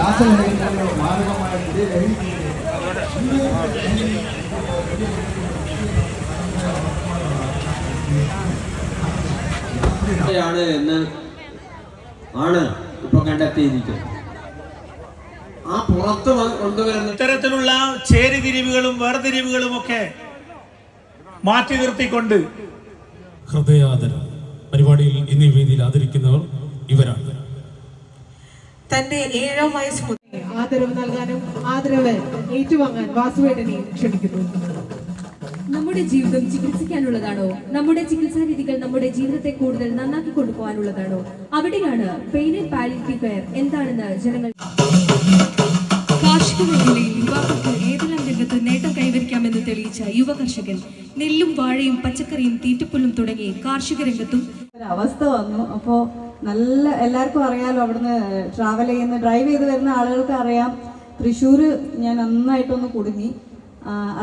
രാസലഹരികളുടെ മാരകമായിട്ട് എന്ന് ആണ് ഇപ്പൊ കണ്ടെത്തിയിരിക്കുന്നത്. ആ പുറത്ത് കൊണ്ടുവരുന്ന ഇത്തരത്തിലുള്ള ചേരിതിരിവുകളും വേർതിരിവുകളും ഒക്കെ മാറ്റി നിർത്തിക്കൊണ്ട് ഹൃദയാദരം പരിപാടിയിൽ ഇന്നീ വേദിയിൽ ആദരിക്കുന്നവർ ഇവരാണ്. തന്റെ 7ാം വയസ്സ് മുതൽ ആദരവ് നൽകാനും ആദരവ് ഏറ്റുവാങ്ങാൻ വാസുവേട്ടനെയും ക്ഷണിക്കുന്നു. നമ്മുടെ ജീവിതം ചികിത്സിക്കാനുള്ളതാണോ? നമ്മുടെ ചികിത്സാ രീതികൾ നമ്മുടെ ജീവിതത്തെ കൂടുതൽ നന്നാക്കി കൊണ്ടുപോകാനുള്ളതാണോ? അവിടെയാണ് പെയിൻ ആൻഡ് പാലിയേറ്റീവ് കെയർ എന്താണെന്ന് ജനങ്ങൾ. കാർഷിക മേഖലയിൽ യുവാക്കൾക്ക് ഏതെല്ലാം രംഗത്ത് നേട്ടം കൈവരിക്കാമെന്ന് തെളിയിച്ച യുവ കർഷകൻ നെല്ലും വാഴയും പച്ചക്കറിയും തീറ്റപ്പുല്ലും തുടങ്ങി കാർഷിക രംഗത്തും അവസ്ഥ വന്നു. അപ്പോൾ നല്ല എല്ലാവർക്കും അറിയാലോ, അവിടുന്ന് ട്രാവൽ ചെയ്യുന്ന ഡ്രൈവ് ചെയ്ത് വരുന്ന ആളുകൾക്ക് അറിയാം. തൃശ്ശൂർ ഞാൻ നന്നായിട്ടൊന്ന് കുടുങ്ങി.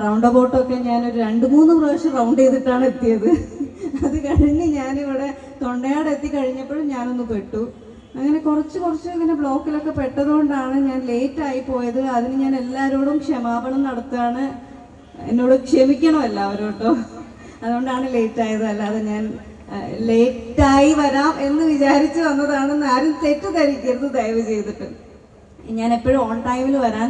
റൗണ്ട് അബൌട്ടൊക്കെ ഞാനൊരു 2-3 പ്രാവശ്യം റൗണ്ട് ചെയ്തിട്ടാണ് എത്തിയത്. അത് കഴിഞ്ഞ് ഞാനിവിടെ തൊണ്ടയാട് എത്തിക്കഴിഞ്ഞപ്പോഴും ഞാനൊന്ന് പെട്ടു. അങ്ങനെ കുറച്ച് ഇങ്ങനെ ബ്ലോക്കിലൊക്കെ പെട്ടതുകൊണ്ടാണ് ഞാൻ ലേറ്റായി പോയത്. അതിന് ഞാൻ എല്ലാവരോടും ക്ഷമാപണം നടത്തുകയാണ്. എന്നോട് ക്ഷമിക്കണം എല്ലാവരും കേട്ടോ. അതുകൊണ്ടാണ് ലേറ്റായത്. അല്ലാതെ ഞാൻ ലേറ്റായി വരാം എന്ന് വിചാരിച്ച് വന്നതാണെന്ന് ആരും തെറ്റിദ്ധരിക്കരുത് ദയവ് ചെയ്തിട്ട്. ഞാൻ എപ്പോഴും ഓൺ ടൈമിൽ വരാൻ